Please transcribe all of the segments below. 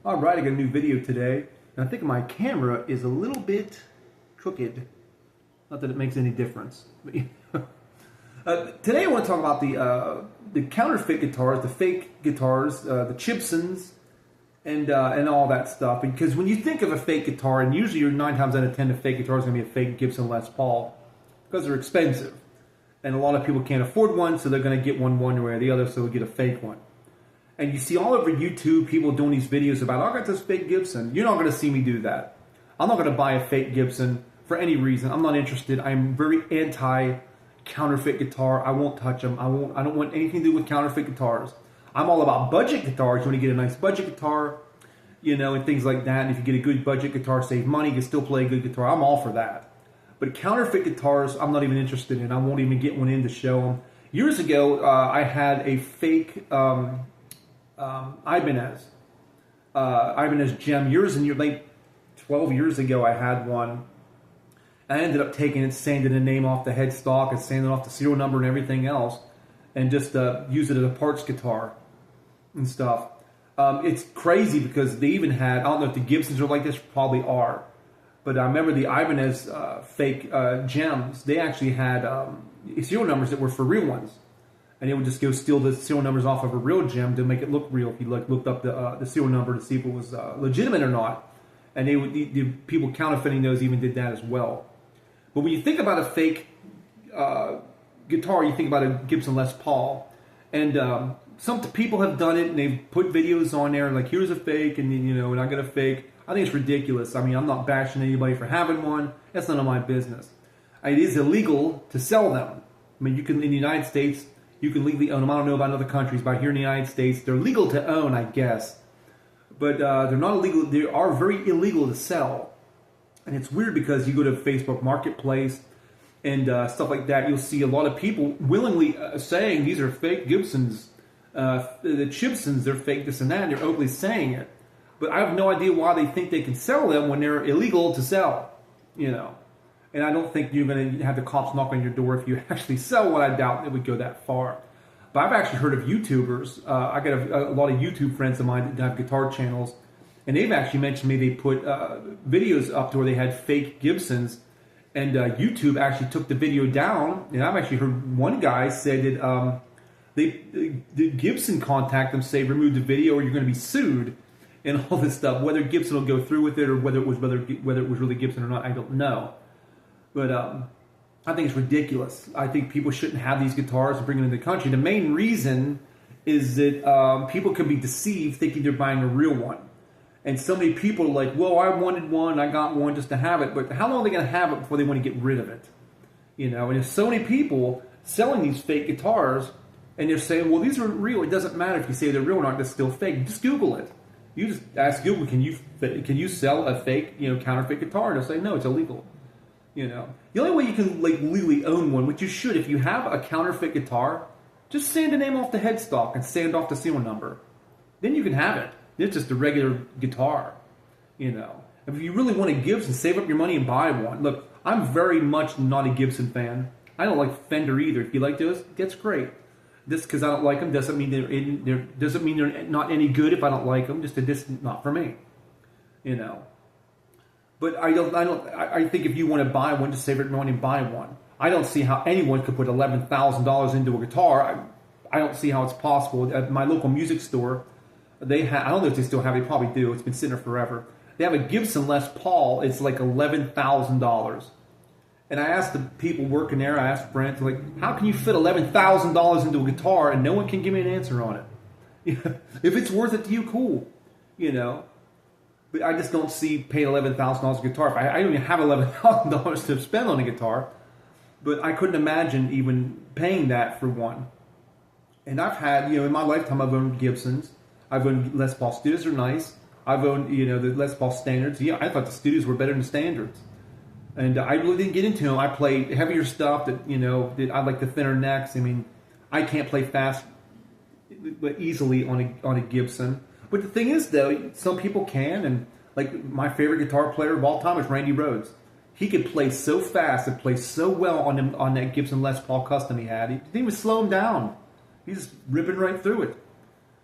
Alright, I got a new video today, and I think my camera is a little bit crooked. Not that it makes any difference. Today I want to talk about the counterfeit guitars, the fake guitars, the chibsons, and all that stuff. Because when you think of a fake guitar, and usually you're 9 times out of 10 a fake guitar is going to be a fake Gibson Les Paul, because they're expensive. And a lot of people can't afford one, so they're going to get one way or the other, so they'll get a fake one. And you see all over YouTube people doing these videos about, I got this fake Gibson. You're not going to see me do that. I'm not going to buy a fake Gibson for any reason. I'm not interested. I'm very anti-counterfeit guitar. I won't touch them. I don't want anything to do with counterfeit guitars. I'm all about budget guitars. You want to get a nice budget guitar, and things like that. And if you get a good budget guitar, save money, you can still play a good guitar. I'm all for that. But counterfeit guitars, I'm not even interested in. I won't even get one in to show them. Years ago, I had a fake Ibanez gem. Years and years, like 12 years ago, I had one. I ended up taking it, sanding the name off the headstock and sanding off the serial number and everything else, and just use it as a parts guitar and stuff. It's crazy because they even had, I don't know if the Gibsons are like this, probably are, but I remember the Ibanez fake gems, they actually had serial numbers that were for real ones. And they would just go steal the serial numbers off of a real gem to make it look real. If you looked up the serial number to see if it was legitimate or not, and the people counterfeiting those even did that as well. But when you think about a fake guitar, you think about a Gibson Les Paul, and some people have done it, and they've put videos on there, and like, here's a fake, and and I got a fake. I think it's ridiculous. I mean, I'm not bashing anybody for having one. That's none of my business. It is illegal to sell them. I mean, you can, in the United States, you can legally own them. I don't know about other countries, but here in the United States, they're legal to own, I guess. But they're not illegal. They are very illegal to sell. And it's weird because you go to Facebook Marketplace and stuff like that, you'll see a lot of people willingly saying these are fake Gibsons. The chibsons, they're fake this and that, and they're openly saying it. But I have no idea why they think they can sell them when they're illegal to sell, And I don't think you're going to have the cops knock on your door if you actually sell one. I doubt it would go that far. But I've actually heard of YouTubers. I got a lot of YouTube friends of mine that have guitar channels. And they've actually mentioned to me they put videos up to where they had fake Gibsons. And YouTube actually took the video down. And I've actually heard one guy say that the Gibson contact them, say remove the video or you're going to be sued. And all this stuff. Whether Gibson will go through with it or whether it was really Gibson or not, I don't know. But I think it's ridiculous. I think people shouldn't have these guitars and bring them into the country. The main reason is that people can be deceived thinking they're buying a real one. And so many people are like, well, I wanted one, I got one just to have it. But how long are they going to have it before they want to get rid of it? And there's so many people selling these fake guitars, and they're saying, well, these are real. It doesn't matter if you say they're real or not, they're still fake. Just Google it. You just ask Google, can you sell a fake, counterfeit guitar? And they'll say, no, it's illegal. The only way you can legally own one, which you should, if you have a counterfeit guitar, just sand the name off the headstock and sand off the serial number. Then you can have it. It's just a regular guitar. If you really want a Gibson, save up your money and buy one. Look, I'm very much not a Gibson fan. I don't like Fender either. If you like those, that's great. Just because I don't like them doesn't mean they're not any good. If I don't like them, just not for me. But I think if you want to buy one, just save your money and buy one. I don't see how anyone could put $11,000 into a guitar. I don't see how it's possible. At my local music store, I don't know if they still have it. They probably do. It's been sitting there forever. They have a Gibson Les Paul. It's like $11,000. And I asked the people working there, I asked friends, like, how can you fit $11,000 into a guitar and no one can give me an answer on it? If it's worth it to you, cool. But I just don't see paying $11,000 a guitar. I don't even have $11,000 to spend on a guitar, but I couldn't imagine even paying that for one. And I've had, in my lifetime, I've owned Gibsons. I've owned Les Paul Studios are nice. I've owned, the Les Paul Standards. Yeah, I thought the Studios were better than Standards. And I really didn't get into them. I play heavier stuff that, I like the thinner necks. I mean, I can't play fast but easily on a Gibson. But the thing is, though, some people can, and like my favorite guitar player of all time is Randy Rhoads. He could play so fast and play so well on that Gibson Les Paul Custom he had. He didn't even slow him down. He's just ripping right through it.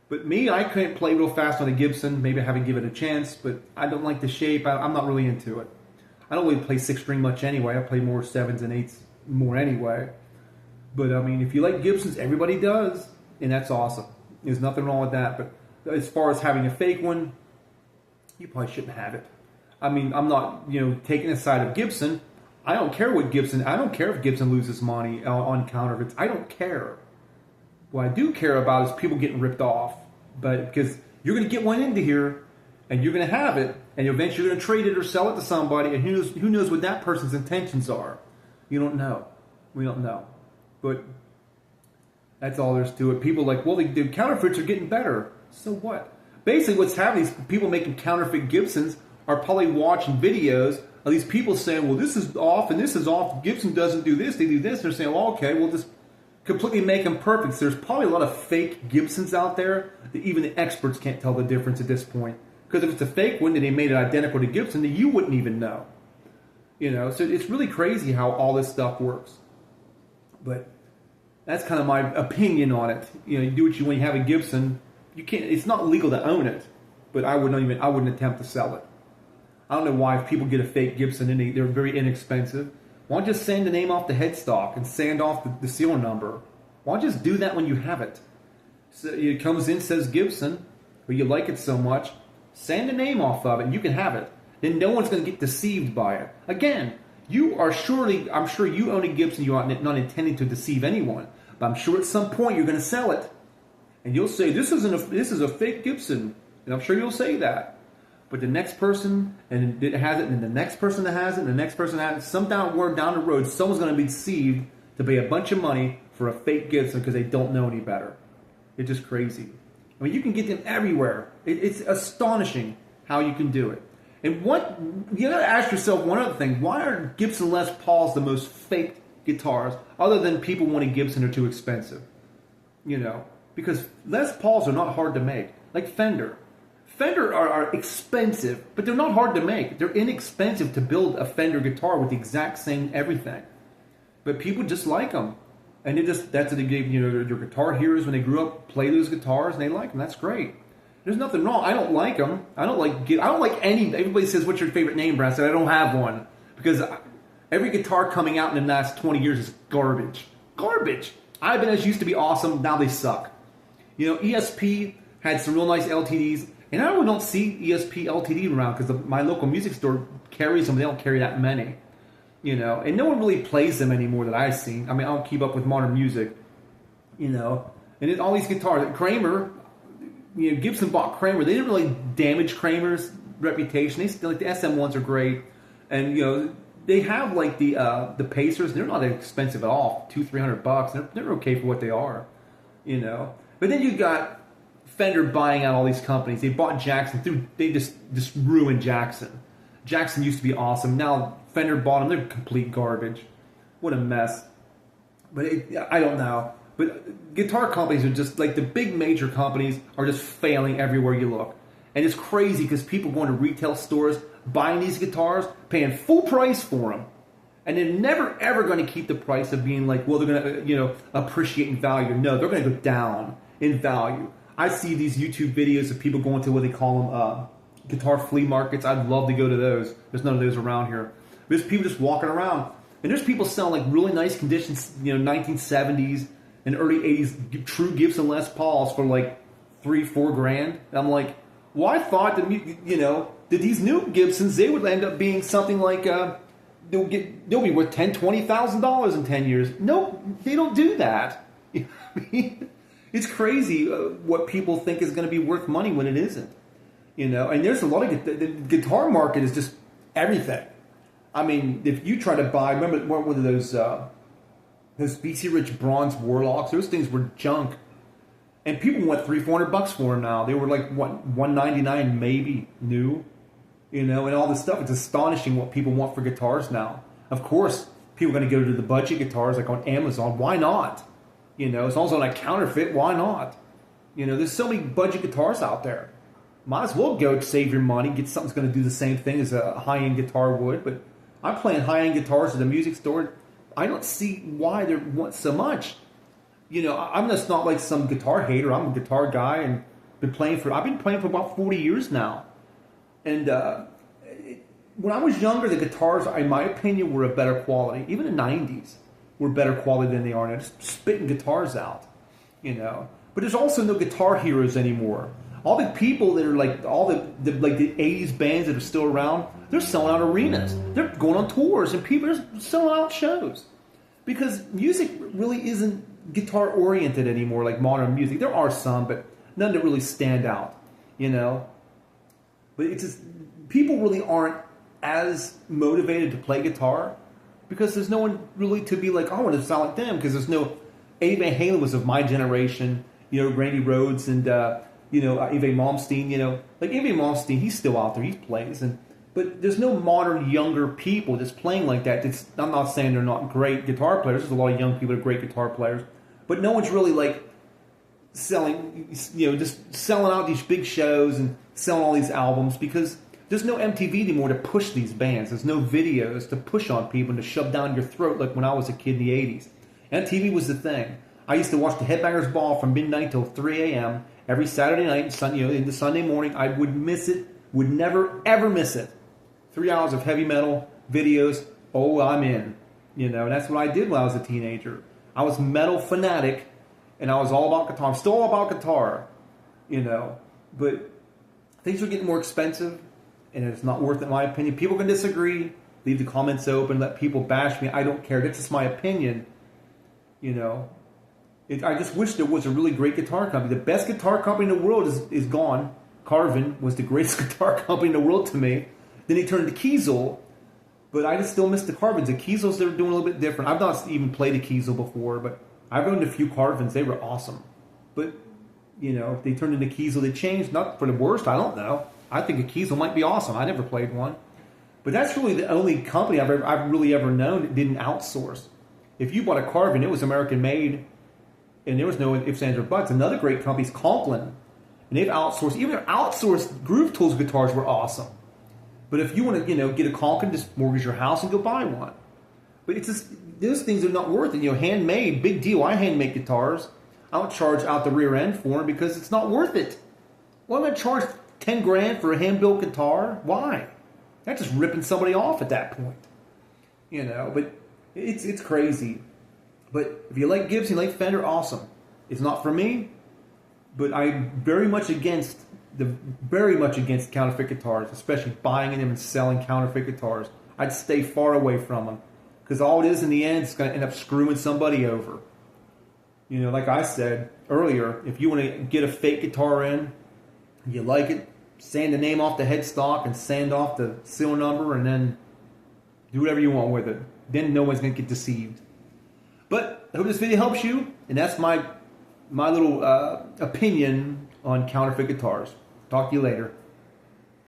But me, I couldn't play real fast on a Gibson. Maybe I haven't given it a chance, but I don't like the shape. I'm not really into it. I don't really play 6-string much anyway. I play more 7s and 8s more anyway. But I mean, if you like Gibsons, everybody does, and that's awesome. There's nothing wrong with that. But as far as having a fake one, you probably shouldn't have it. I mean, I'm not, taking the side of Gibson. I don't care what Gibson. I don't care if Gibson loses money on counterfeits. I don't care. What I do care about is people getting ripped off. But because you're going to get one into here, and you're going to have it, and eventually you're going to trade it or sell it to somebody, and who knows what that person's intentions are. You don't know. We don't know. But that's all there's to it. People are like, well, the counterfeits are getting better. So what? Basically, what's happening is people making counterfeit Gibsons are probably watching videos of these people saying, well, this is off and this is off. Gibson doesn't do this, they do this. They're saying, well, okay, we'll just completely make them perfect. So there's probably a lot of fake Gibsons out there that even the experts can't tell the difference at this point. Because if it's a fake one and they made it identical to Gibson, then you wouldn't even know. So it's really crazy how all this stuff works. But that's kind of my opinion on it. You do what when you have a Gibson. You can't. It's not legal to own it, but I wouldn't attempt to sell it. I don't know why if people get a fake Gibson and they're very inexpensive. Why don't you just sand the name off the headstock and sand off the serial number? Why don't you just do that when you have it? So it comes in, says Gibson, but you like it so much, sand the name off of it and you can have it. Then no one's going to get deceived by it. Again, I'm sure you own a Gibson, you are not intending to deceive anyone, but I'm sure at some point you're going to sell it. And you'll say, this is a fake Gibson. And I'm sure you'll say that. But the next person and it has it, and the next person that has it, and the next person that has it, sometime down the road, someone's going to be deceived to pay a bunch of money for a fake Gibson because they don't know any better. It's just crazy. I mean, you can get them everywhere. It's astonishing how you can do it. And you got to ask yourself one other thing. Why are Gibson Les Pauls the most faked guitars, other than people wanting Gibson are too expensive? Because Les Pauls are not hard to make. Like Fender. Fender are expensive, but they're not hard to make. They're inexpensive to build a Fender guitar with the exact same everything. But people just like them. And that's what they gave, their guitar heroes when they grew up, play those guitars, and they like them. That's great. There's nothing wrong. I don't like them. I don't like any. Everybody says, what's your favorite name brand? I said, I don't have one. Because every guitar coming out in the last 20 years is garbage. Garbage. Ibanez used to be awesome. Now they suck. ESP had some real nice LTDs, and I really don't see ESP LTD around because my local music store carries them. They don't carry that many, and no one really plays them anymore that I've seen. I mean, I don't keep up with modern music, and all these guitars. Kramer, Gibson bought Kramer. They didn't really damage Kramer's reputation. They still, like, the SM1s are great, and they have like the Pacers. They're not expensive at all, $200-300. They're okay for what they are, But then you got Fender buying out all these companies. They bought Jackson. They just ruined Jackson. Jackson used to be awesome. Now Fender bought them. They're complete garbage. What a mess. But I don't know. But guitar companies are just, like, the big major companies are just failing everywhere you look. And it's crazy because people going to retail stores, buying these guitars, paying full price for them. And they're never, ever going to keep the price of being like, well, they're going to, appreciate in value. No, they're going to go down in value. I see these YouTube videos of people going to what they call them guitar flea markets. I'd love to go to those. There's none of those around here. There's people just walking around. And there's people selling, like, really nice conditions, 1970s and early 80s true Gibson Les Pauls for like $3-4 grand. And I'm like, well, I thought that, that these new Gibsons, they would end up being something like, they'll be worth $10,000-$20,000 in 10 years. No, they don't do that. It's crazy what people think is going to be worth money when it isn't. And there's a lot of the guitar market is just everything. I mean, if you try to buy, remember one of those BC Rich bronze Warlocks? Those things were junk, and people want $300-400 for them now. They were like $199 maybe new. And all this stuff. It's astonishing what people want for guitars now. Of course, people are going to go to the budget guitars like on Amazon. Why not? As long as it's on a counterfeit, why not? There's so many budget guitars out there. Might as well go save your money, get something that's going to do the same thing as a high-end guitar would. But I'm playing high-end guitars at the music store. I don't see why they want so much. I'm just not like some guitar hater. I'm a guitar guy, and I've been playing for about 40 years now. And when I was younger, the guitars, in my opinion, were of better quality. Even the 90s were better quality than they are now. Just spitting guitars out, you know. But there's also no guitar heroes anymore. All the people that are like the 80s bands that are still around, they're selling out arenas. They're going on tours, and people are selling out shows. Because music really isn't guitar oriented anymore, like modern music. There are some, but none that really stand out, you know. But it's just, people really aren't as motivated to play guitar because there's no one really to be like, oh, I want to sound like them, because there's no. Eddie Van Halen was of my generation, you know, Randy Rhoads and you know, Yngwie Malmsteen, you know, like Yngwie Malmsteen, he's still out there, he plays, but there's no modern younger people that's playing like that. I'm not saying they're not great guitar players. There's a lot of young people that are great guitar players, but no one's really like selling, you know, just selling out these big shows and selling all these albums, because there's no MTV anymore to push these bands. There's no videos to push on people and to shove down your throat like when I was a kid in the 80s. MTV was the thing. I used to watch the Headbangers Ball from midnight till 3 a.m. every Saturday night, you know, into Sunday morning. I would miss it, would never, ever miss it. 3 hours of heavy metal videos, oh, I'm in. You know, and that's what I did when I was a teenager. I was metal fanatic, and I was all about guitar. I'm still all about guitar, you know. But things are getting more expensive, and it's not worth it, in my opinion. People can disagree. Leave the comments open. Let people bash me. I don't care. That's just my opinion, you know. I just wish there was a really great guitar company. The best guitar company in the world is gone. Carvin was the greatest guitar company in the world to me. Then he turned to Kiesel, but I just still miss the Carvins. The Kiesels, they're doing a little bit different. I've not even played a Kiesel before, but I've owned a few Carvins. They were awesome. But, you know, if they turned into Kiesel, they changed. Not for the worst, I don't know. I think a Kiesel might be awesome. I never played one. But that's really the only company I've really ever known that didn't outsource. If you bought a Carvin, it was American made, and there was no ifs, ands, or buts. Another great company is Conklin, and they've outsourced. Even their outsourced Groove Tools guitars were awesome. But if you want to, you know, get a Conklin, just mortgage your house and go buy one. But it's just, those things are not worth it. You know, handmade, big deal. I handmade guitars. I don't charge out the rear end for them because it's not worth it. Why am I charge 10 grand for a hand-built guitar? Why? That's just ripping somebody off at that point. You know, but it's crazy. But if you like Gibson, you like Fender, awesome. It's not for me, but I'm very much against counterfeit guitars, especially buying them and selling counterfeit guitars. I'd stay far away from them, because all it is in the end is going to end up screwing somebody over. You know, like I said earlier, if you want to get a fake guitar in, you like it, sand the name off the headstock and sand off the serial number, and then do whatever you want with it. Then no one's going to get deceived. But I hope this video helps you, and that's my little opinion on counterfeit guitars. Talk to you later.